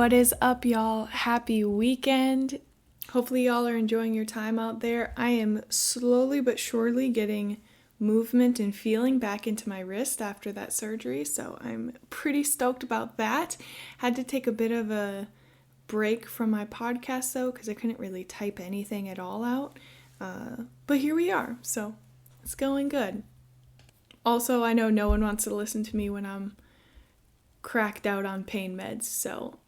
What is up, y'all? Happy weekend. Hopefully y'all are enjoying your time out there. I am slowly but surely getting movement and feeling back into my wrist after that surgery, so I'm pretty stoked about that. Had to take a bit of a break from my podcast though, because I couldn't really type anything at all out. But here we are, so it's going good. Also, I know no one wants to listen to me when I'm cracked out on pain meds, so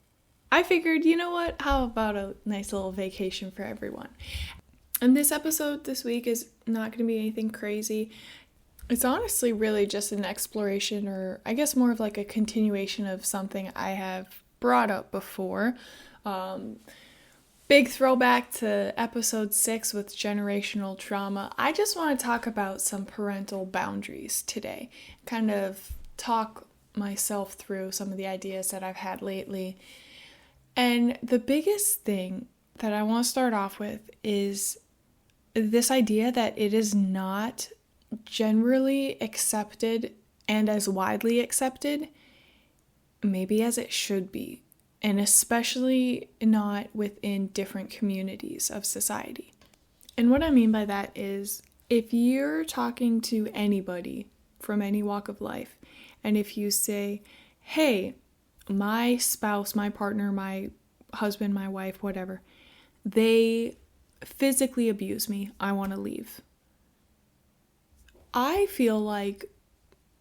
I figured, you know what, how about a nice little vacation for everyone? And this episode this week is not going to be anything crazy. It's honestly really just an exploration, or I guess more of like a continuation of something I have brought up before. Big throwback to episode 6 with generational trauma. I just want to talk about some parental boundaries today. Kind of talk myself through some of the ideas that I've had lately. And the biggest thing that I want to start off with is this idea that it is not generally accepted and as widely accepted, maybe as it should be, and especially not within different communities of society. And what I mean by that is, if you're talking to anybody from any walk of life, and if you say, hey, my spouse, my partner, my husband, my wife, whatever, they physically abuse me, I want to leave. I feel like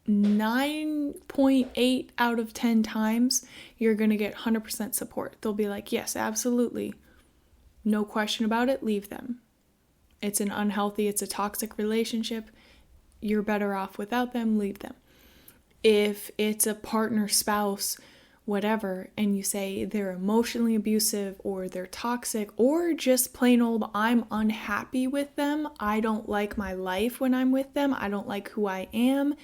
9.8 out of 10 times you're going to get 100% support. They'll be like, yes, absolutely. No question about it, leave them. It's an unhealthy, it's a toxic relationship. You're better off without them, leave them. If it's a partner, spouse, whatever, and you say they're emotionally abusive or they're toxic or just plain old, I'm unhappy with them, I don't like my life when I'm with them, I don't like who I am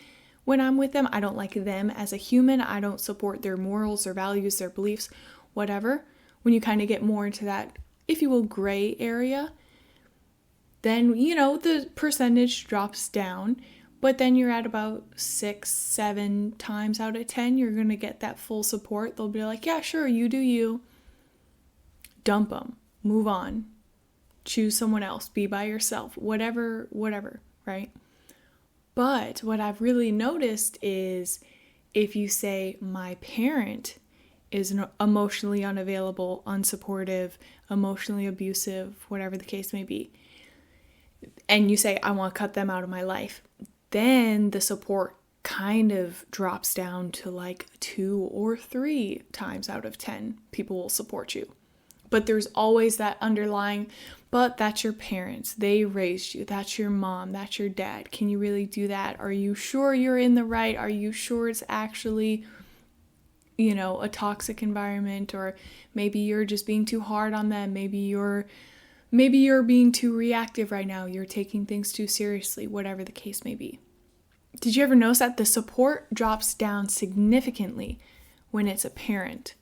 when I'm with them, I don't like them as a human, I don't support their morals, their values, their beliefs, whatever, when you kind of get more into that, if you will, gray area, then, you know, the percentage drops down. But then you're at about 6, 7 times out of 10, you're going to get that full support. They'll be like, yeah, sure, you do you. Dump them. Move on. Choose someone else. Be by yourself. Whatever, right? But what I've really noticed is if you say, my parent is emotionally unavailable, unsupportive, emotionally abusive, whatever the case may be, and you say, I want to cut them out of my life, then the support kind of drops down to like 2 or 3 times out of 10 people will support you. But there's always that underlying, but that's your parents. They raised you. That's your mom. That's your dad. Can you really do that? Are you sure you're in the right? Are you sure it's actually, you know, a toxic environment? Or maybe you're just being too hard on them. Maybe you're being too reactive right now. You're taking things too seriously, whatever the case may be. Did you ever notice that the support drops down significantly when it's a parent,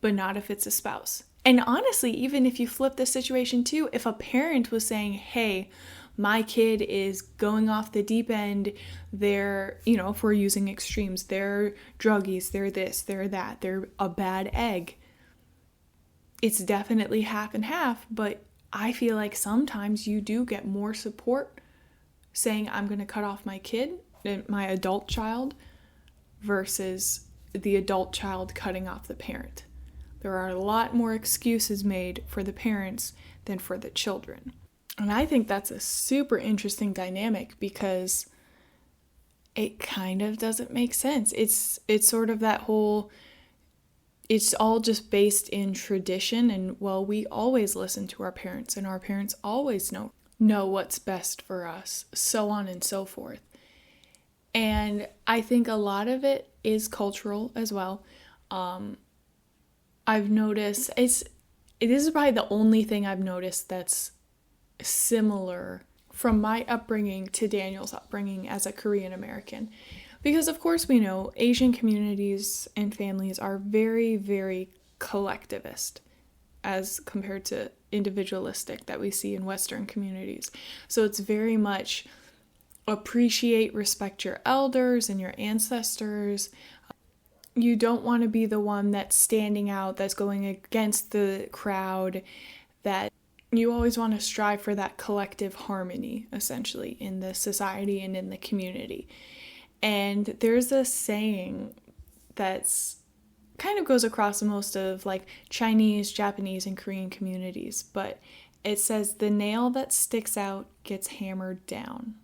but not if it's a spouse? And honestly, even if you flip the situation too, if a parent was saying, hey, my kid is going off the deep end, they're, you know, if we're using extremes, they're druggies, they're this, they're that, they're a bad egg. It's definitely half and half, but I feel like sometimes you do get more support saying I'm going to cut off my kid, my adult child, versus the adult child cutting off the parent. There are a lot more excuses made for the parents than for the children. And I think that's a super interesting dynamic because it kind of doesn't make sense. It's sort of that whole, it's all just based in tradition, and well, we always listen to our parents and our parents always know what's best for us, so on and so forth. And I think a lot of it is cultural as well. I've noticed this is probably the only thing I've noticed that's similar from my upbringing to Daniel's upbringing as a Korean American. Because of course we know Asian communities and families are very, very collectivist as compared to individualistic that we see in Western communities. So it's very much appreciate, respect your elders and your ancestors. You don't want to be the one that's standing out, that's going against the crowd, that you always want to strive for that collective harmony, essentially, in the society and in the community. And there's a saying that's kind of goes across most of like Chinese, Japanese, and Korean communities, but it says the nail that sticks out gets hammered down.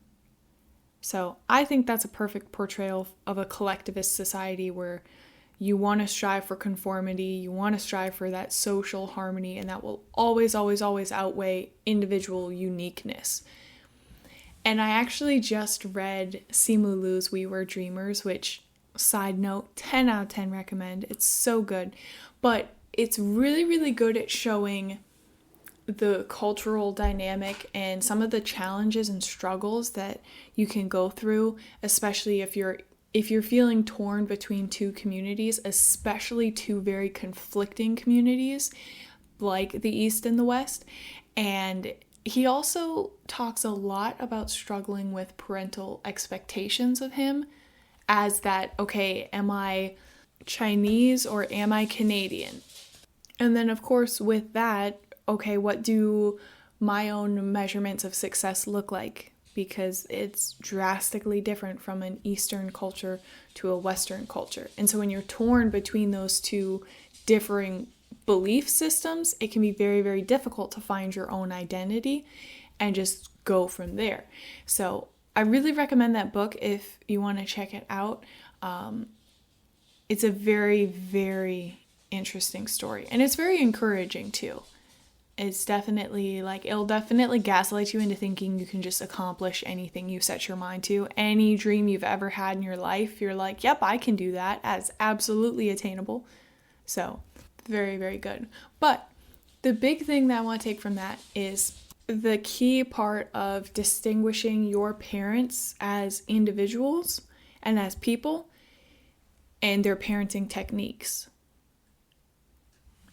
So I think that's a perfect portrayal of a collectivist society where you want to strive for conformity, you want to strive for that social harmony, and that will always, always, always outweigh individual uniqueness. And I actually just read Simu Liu's We Were Dreamers, which, side note, 10 out of 10 recommend. It's so good. But it's really, really good at showing the cultural dynamic and some of the challenges and struggles that you can go through, especially if you're feeling torn between two communities, especially two very conflicting communities like the East and the West. And he also talks a lot about struggling with parental expectations of him as that, okay, am I Chinese or am I Canadian? And then, of course, with that, okay, what do my own measurements of success look like? Because it's drastically different from an Eastern culture to a Western culture. And so when you're torn between those two differing belief systems, it can be very, very difficult to find your own identity and just go from there. So I really recommend that book if you want to check it out. It's a very, very interesting story. And it's very encouraging too. It's definitely like, it'll definitely gaslight you into thinking you can just accomplish anything you set your mind to. Any dream you've ever had in your life, you're like, yep, I can do that. As absolutely attainable. So very, very good. But the big thing that I want to take from that is the key part of distinguishing your parents as individuals and as people and their parenting techniques.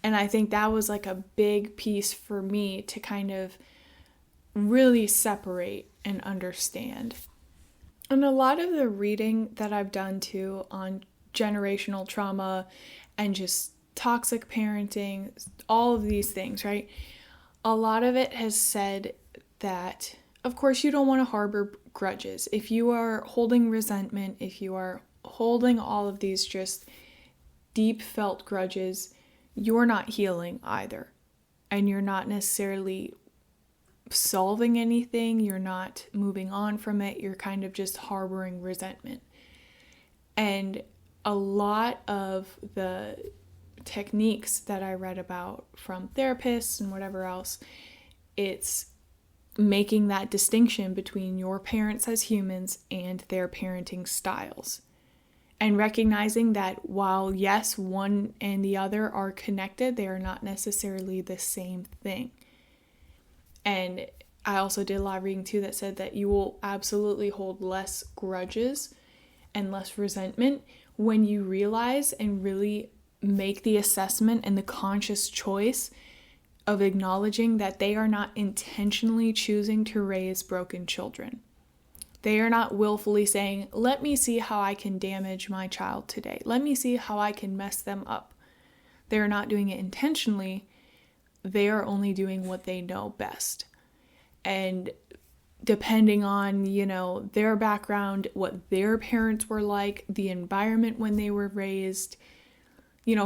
And I think that was like a big piece for me to kind of really separate and understand. And a lot of the reading that I've done too on generational trauma and just toxic parenting, all of these things, right? A lot of it has said that, of course, you don't want to harbor grudges. If you are holding resentment, if you are holding all of these just deep felt grudges, you're not healing either. And you're not necessarily solving anything. You're not moving on from it. You're kind of just harboring resentment. And a lot of the techniques that I read about from therapists and whatever else, it's making that distinction between your parents as humans and their parenting styles. And recognizing that while, yes, one and the other are connected, they are not necessarily the same thing. And I also did a lot of reading too that said that you will absolutely hold less grudges and less resentment when you realize and really make the assessment and the conscious choice of acknowledging that they are not intentionally choosing to raise broken children. They are not willfully saying, let me see how I can damage my child today. Let me see how I can mess them up. They are not doing it intentionally. They are only doing what they know best. And depending on, their background, what their parents were like, the environment when they were raised,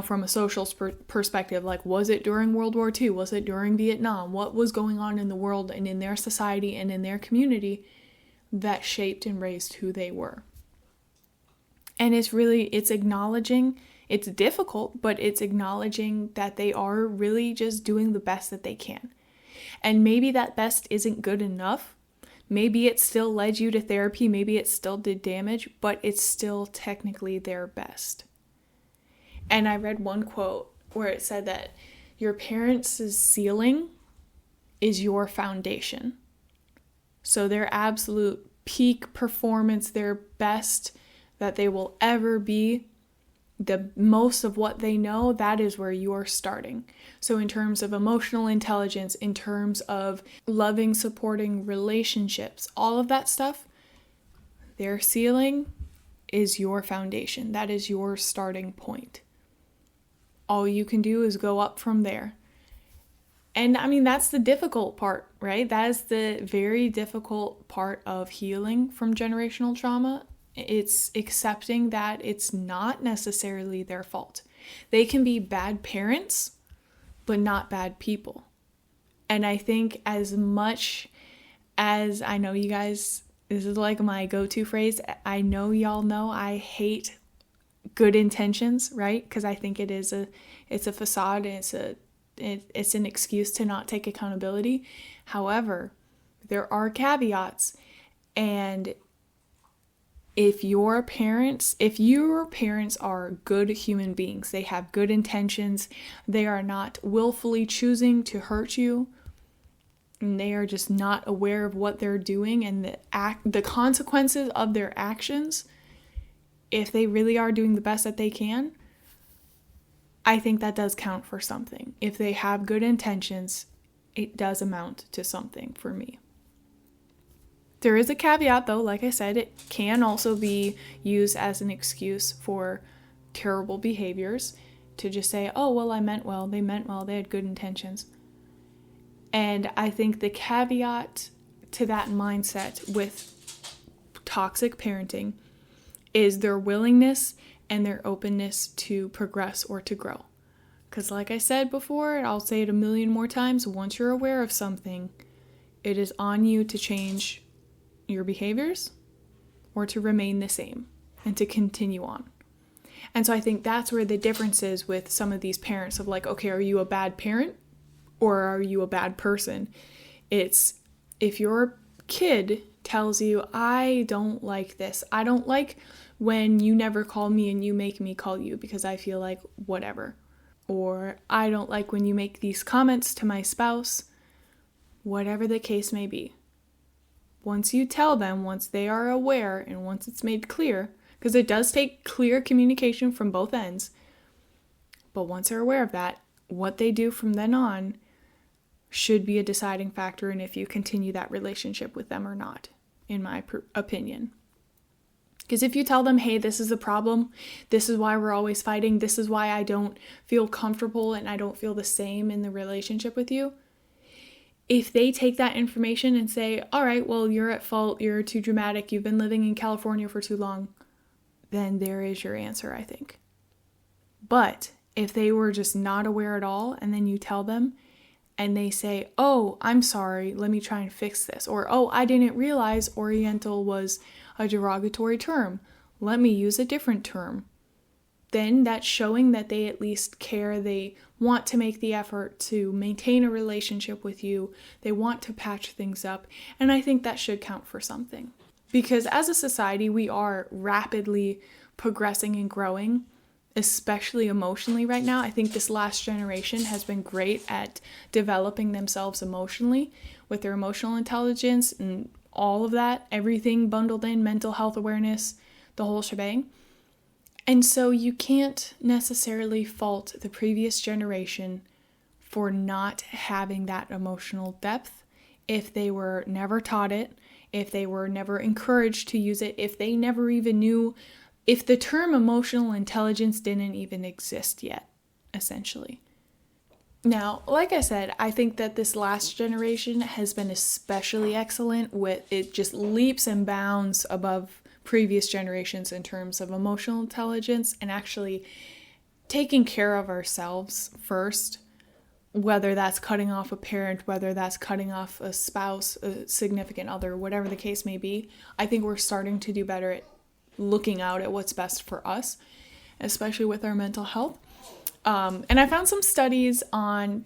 from a social perspective, like, was it during World War II? Was it during Vietnam? What was going on in the world and in their society and in their community that shaped and raised who they were? And it's acknowledging, it's difficult, but it's acknowledging that they are really just doing the best that they can. And maybe that best isn't good enough. Maybe it still led you to therapy. Maybe it still did damage, but it's still technically their best. And I read one quote where it said that your parents' ceiling is your foundation. So their absolute peak performance, their best that they will ever be, the most of what they know, that is where you're starting. So in terms of emotional intelligence, in terms of loving, supporting relationships, all of that stuff, their ceiling is your foundation. That is your starting point. All you can do is go up from there. And I mean, that's the difficult part, right? That is the very difficult part of healing from generational trauma. It's accepting that it's not necessarily their fault. They can be bad parents, but not bad people. And I think as much as I know you guys, this is like my go-to phrase, I know y'all know I hate good intentions, right? Because I think it's a facade, and it's an excuse to not take accountability. However, there are caveats, and if your parents are good human beings, they have good intentions, they are not willfully choosing to hurt you, and they are just not aware of what they're doing and the consequences of their actions, if they really are doing the best that they can, I think that does count for something. If they have good intentions, it does amount to something for me. There is a caveat though, like I said, it can also be used as an excuse for terrible behaviors, to just say, oh, well, I meant well, they had good intentions. And I think the caveat to that mindset with toxic parenting is their willingness and their openness to progress or to grow. Because like I said before, and I'll say it a million more times, once you're aware of something, it is on you to change your behaviors or to remain the same and to continue on. And so I think that's where the difference is with some of these parents of like, okay, are you a bad parent or are you a bad person? It's if your kid tells you, I don't like this, I don't like when you never call me and you make me call you because I feel like whatever. Or I don't like when you make these comments to my spouse, whatever the case may be. Once you tell them, once they are aware, and once it's made clear, because it does take clear communication from both ends, but once they're aware of that, what they do from then on should be a deciding factor in if you continue that relationship with them or not, in my opinion. Because if you tell them, hey, this is a problem, this is why we're always fighting, this is why I don't feel comfortable and I don't feel the same in the relationship with you, if they take that information and say, all right, well, you're at fault, you're too dramatic, you've been living in California for too long, then there is your answer, I think. But if they were just not aware at all, and then you tell them, and they say, oh, I'm sorry, let me try and fix this. Or, oh, I didn't realize Oriental was a derogatory term. Let me use a different term. Then that's showing that they at least care. They want to make the effort to maintain a relationship with you. They want to patch things up. And I think that should count for something. Because as a society, we are rapidly progressing and growing, especially emotionally right now. I think this last generation has been great at developing themselves emotionally with their emotional intelligence and all of that, everything bundled in, mental health awareness, the whole shebang. And so you can't necessarily fault the previous generation for not having that emotional depth if they were never taught it, if they were never encouraged to use it, if they never even knew, if the term emotional intelligence didn't even exist yet, essentially. Now, like I said, I think that this last generation has been especially excellent with it, just leaps and bounds above previous generations in terms of emotional intelligence and actually taking care of ourselves first, whether that's cutting off a parent, whether that's cutting off a spouse, a significant other, whatever the case may be. I think we're starting to do better at looking out at what's best for us, especially with our mental health. And I found some studies on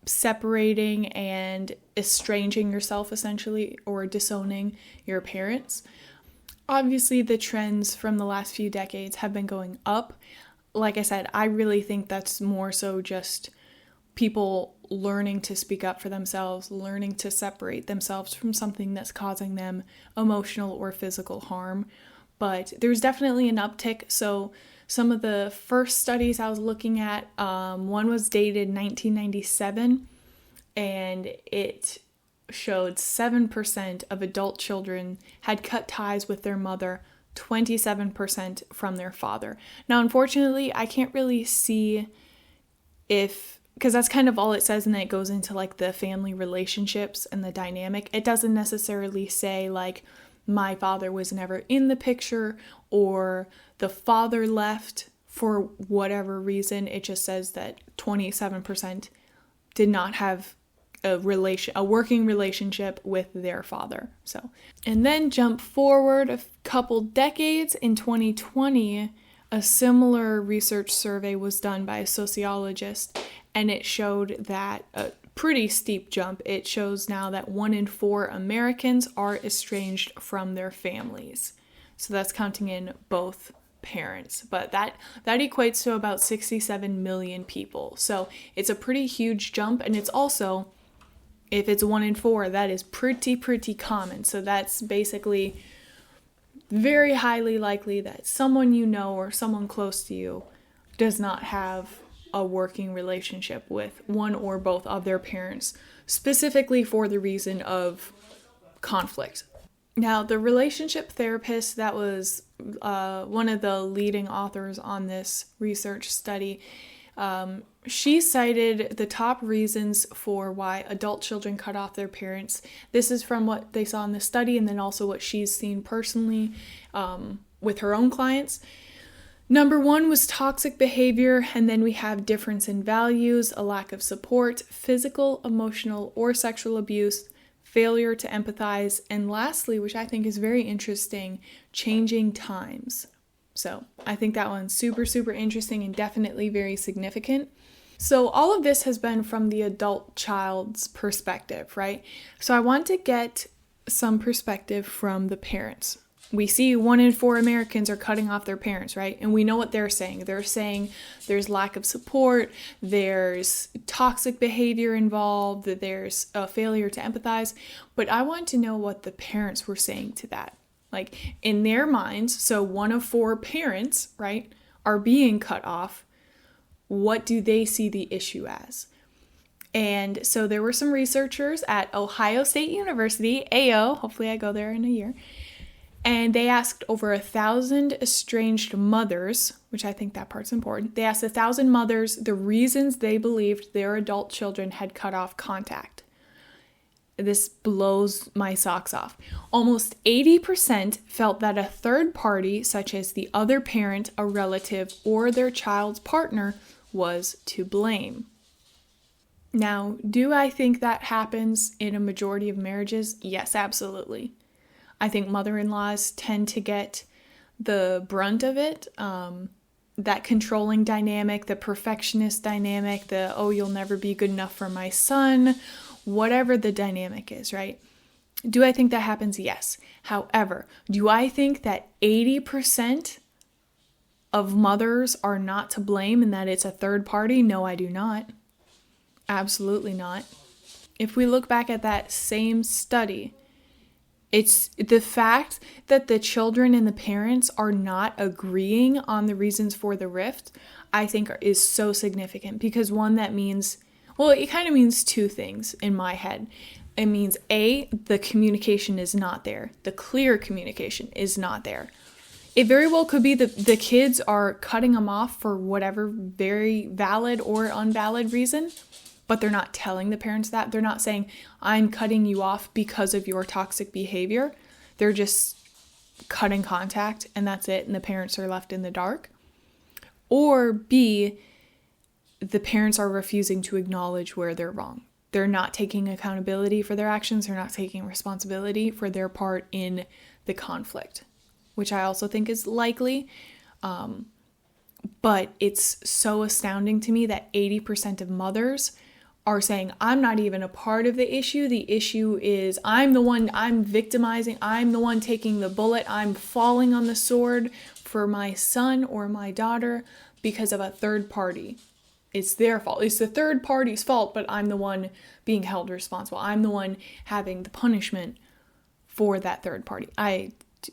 separating and estranging yourself, essentially, or disowning your parents. Obviously, the trends from the last few decades have been going up. Like I said, I really think that's more so just people learning to speak up for themselves, learning to separate themselves from something that's causing them emotional or physical harm. But there's definitely an uptick. So some of the first studies I was looking at, one was dated 1997, and it showed 7% of adult children had cut ties with their mother 27% from their father. Now, unfortunately, I can't really see because that's kind of all it says, and then it goes into like the family relationships and the dynamic. It doesn't necessarily say like my father was never in the picture or the father left for whatever reason. It just says that 27% did not have a working relationship with their father. So, and then jump forward a couple decades. In 2020, a similar research survey was done by a sociologist, and it showed that a pretty steep jump. It shows now that 1 in 4 Americans are estranged from their families. So that's counting in both parents, but that equates to about 67 million people. So it's a pretty huge jump, and it's also, if it's 1 in 4, that is pretty common. So that's basically very highly likely that someone you know or someone close to you does not have a working relationship with one or both of their parents, specifically for the reason of conflict. Now, the relationship therapist that was one of the leading authors on this research study, she cited the top reasons for why adult children cut off their parents. This is from what they saw in the study, and then also what she's seen personally with her own clients. Number 1 was toxic behavior, and then we have difference in values, a lack of support, physical, emotional, or sexual abuse, failure to empathize, and lastly, which I think is very interesting, changing times. So I think that one's super interesting and definitely very significant. So all of this has been from the adult child's perspective, right? So I want to get some perspective from the parents. We see 1 in 4 Americans are cutting off their parents, right? And we know what they're saying. They're saying there's lack of support, there's toxic behavior involved, that there's a failure to empathize. But I want to know what the parents were saying to that. Like, in their minds, so 1 of 4 parents, right, are being cut off. What do they see the issue as? And so there were some researchers at Ohio State University, AO, hopefully I go there in a year, and they asked over 1,000 estranged mothers, which I think that part's important. They asked 1,000 mothers the reasons they believed their adult children had cut off contact. This blows my socks off. Almost 80% felt that a third party, such as the other parent, a relative, or their child's partner, was to blame. Now, do I think that happens in a majority of marriages? Yes, absolutely. I think mother-in-laws tend to get the brunt of it. That controlling dynamic, the perfectionist dynamic, the, oh, you'll never be good enough for my son, whatever the dynamic is, right? Do I think that happens? Yes. However, do I think that 80% of mothers are not to blame and that it's a third party? No, I do not. Absolutely not. If we look back at that same study, it's the fact that the children and the parents are not agreeing on the reasons for the rift, I think is so significant, because one, that means, well, it kind of means 2 things in my head. It means A, the communication is not there. The clear communication is not there. It very well could be the kids are cutting them off for whatever very valid or invalid reason, but they're not telling the parents that. They're not saying, I'm cutting you off because of your toxic behavior. They're just cutting contact, and that's it, and the parents are left in the dark. Or B, the parents are refusing to acknowledge where they're wrong. They're not taking accountability for their actions. They're not taking responsibility for their part in the conflict, which I also think is likely. But it's so astounding to me that 80% of mothers are saying, I'm not even a part of the issue. The issue is I'm victimizing. I'm the one taking the bullet. I'm falling on the sword for my son or my daughter because of a third party. It's their fault. It's the third party's fault, but I'm the one being held responsible. I'm the one having the punishment for that third party.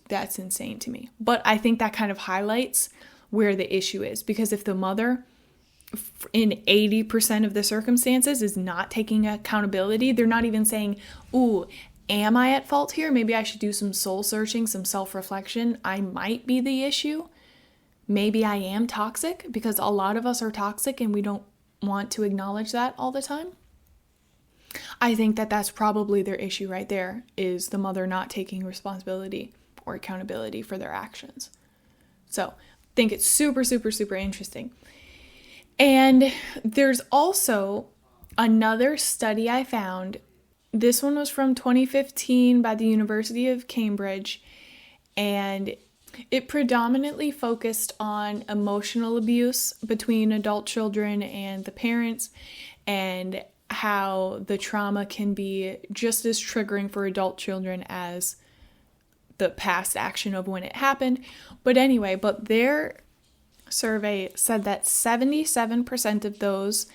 That's insane to me. But I think that kind of highlights where the issue is, because if the mother in 80% of the circumstances is not taking accountability, they're not even saying, ooh, am I at fault here? Maybe I should do some soul searching, some self-reflection. I might be the issue. Maybe I am toxic, because a lot of us are toxic and we don't want to acknowledge that all the time. I think that that's probably their issue right there, is the mother not taking responsibility or accountability for their actions. So I think it's super, super, super interesting. And there's also another study I found. This one was from 2015 by the University of Cambridge, and it predominantly focused on emotional abuse between adult children and the parents, and how the trauma can be just as triggering for adult children as the past action of when it happened. But their survey said that 77% of those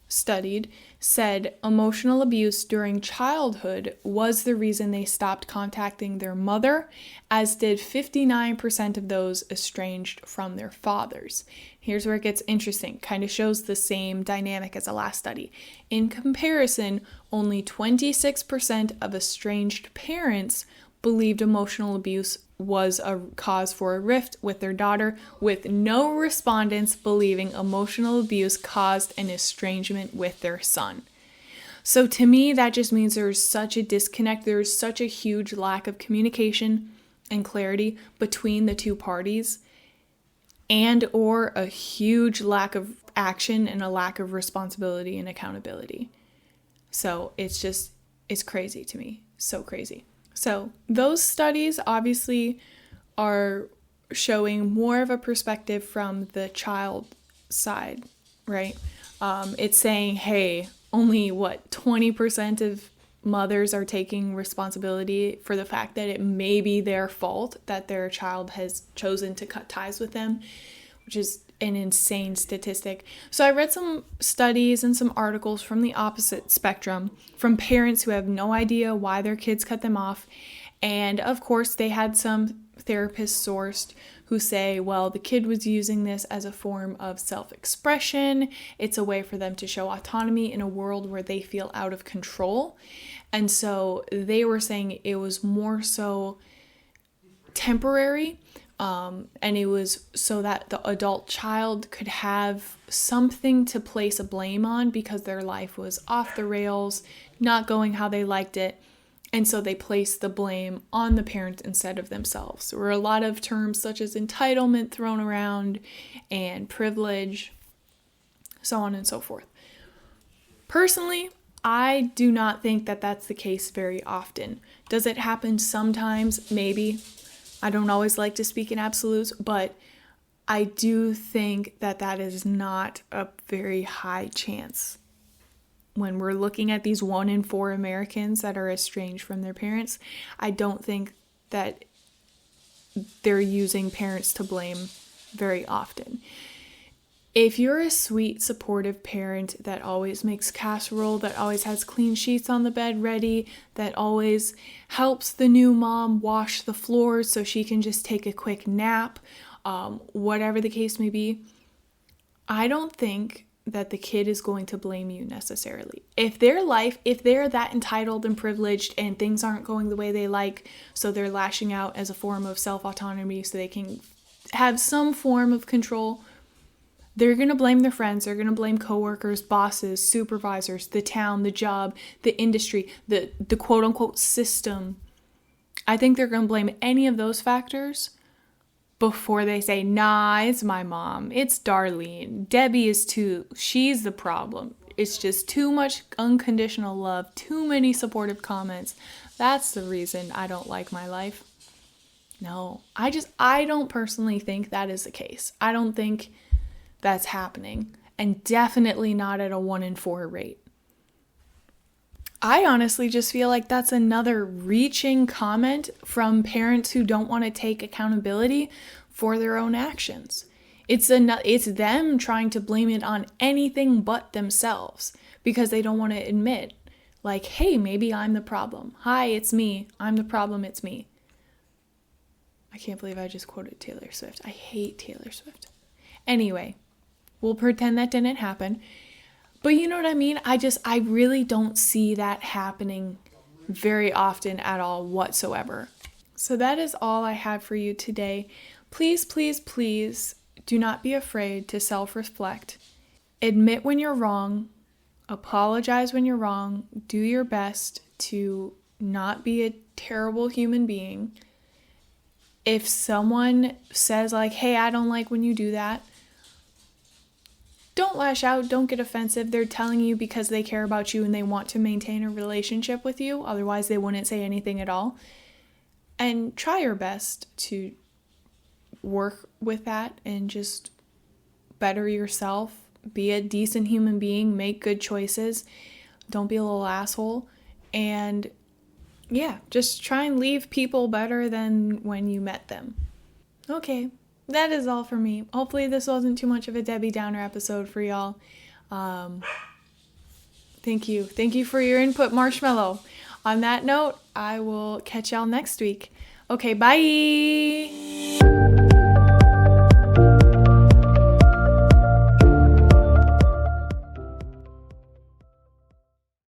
studied said emotional abuse during childhood was the reason they stopped contacting their mother, as did 59% of those estranged from their fathers. Here's where it gets interesting. Kind of shows the same dynamic as the last study. In comparison, only 26% of estranged parents believed emotional abuse was a cause for a rift with their daughter, with no respondents believing emotional abuse caused an estrangement with their son. So to me, that just means there's such a disconnect. There's such a huge lack of communication and clarity between the two parties, and or a huge lack of action and a lack of responsibility and accountability. So it's crazy to me. So crazy. So those studies obviously are showing more of a perspective from the child side, right? It's saying, hey, only 20% of mothers are taking responsibility for the fact that it may be their fault that their child has chosen to cut ties with them, which is an insane statistic. So I read some studies and some articles from the opposite spectrum, from parents who have no idea why their kids cut them off. And of course, they had some therapists sourced who say, well, the kid was using this as a form of self-expression. It's a way for them to show autonomy in a world where they feel out of control. And so they were saying it was more so temporary. And it was so that the adult child could have something to place a blame on because their life was off the rails, not going how they liked it. And so they placed the blame on the parent instead of themselves. There were a lot of terms such as entitlement thrown around and privilege, so on and so forth. Personally, I do not think that that's the case very often. Does it happen sometimes? Maybe. I don't always like to speak in absolutes, but I do think that that is not a very high chance. When we're looking at these 1 in 4 Americans that are estranged from their parents, I don't think that they're using parents to blame very often. If you're a sweet, supportive parent that always makes casserole, that always has clean sheets on the bed ready, that always helps the new mom wash the floors so she can just take a quick nap, whatever the case may be, I don't think that the kid is going to blame you necessarily. If they're that entitled and privileged and things aren't going the way they like, so they're lashing out as a form of self-autonomy so they can have some form of control, they're going to blame their friends, they're going to blame coworkers, bosses, supervisors, the town, the job, the industry, the quote-unquote system. I think they're going to blame any of those factors before they say, nah, it's my mom, it's Darlene, Debbie she's the problem. It's just too much unconditional love, too many supportive comments. That's the reason I don't like my life. No, I don't personally think that is the case. I don't think that's happening, and definitely not at a 1 in 4 rate. I honestly just feel like that's another reaching comment from parents who don't want to take accountability for their own actions. It's them trying to blame it on anything but themselves because they don't want to admit, like, hey, maybe I'm the problem. Hi, it's me. I'm the problem. It's me. I can't believe I just quoted Taylor Swift. I hate Taylor Swift. Anyway, we'll pretend that didn't happen. But you know what I mean? I really don't see that happening very often at all whatsoever. So that is all I have for you today. Please, please, please do not be afraid to self-reflect. Admit when you're wrong. Apologize when you're wrong. Do your best to not be a terrible human being. If someone says like, hey, I don't like when you do that, don't lash out, don't get offensive. They're telling you because they care about you and they want to maintain a relationship with you. Otherwise, they wouldn't say anything at all. And try your best to work with that and just better yourself. Be a decent human being. Make good choices. Don't be a little asshole. And yeah, just try and leave people better than when you met them. Okay, that is all for me. Hopefully this wasn't too much of a Debbie Downer episode for y'all. Thank you. Thank you for your input, Marshmallow. On that note, I will catch y'all next week. Okay, bye!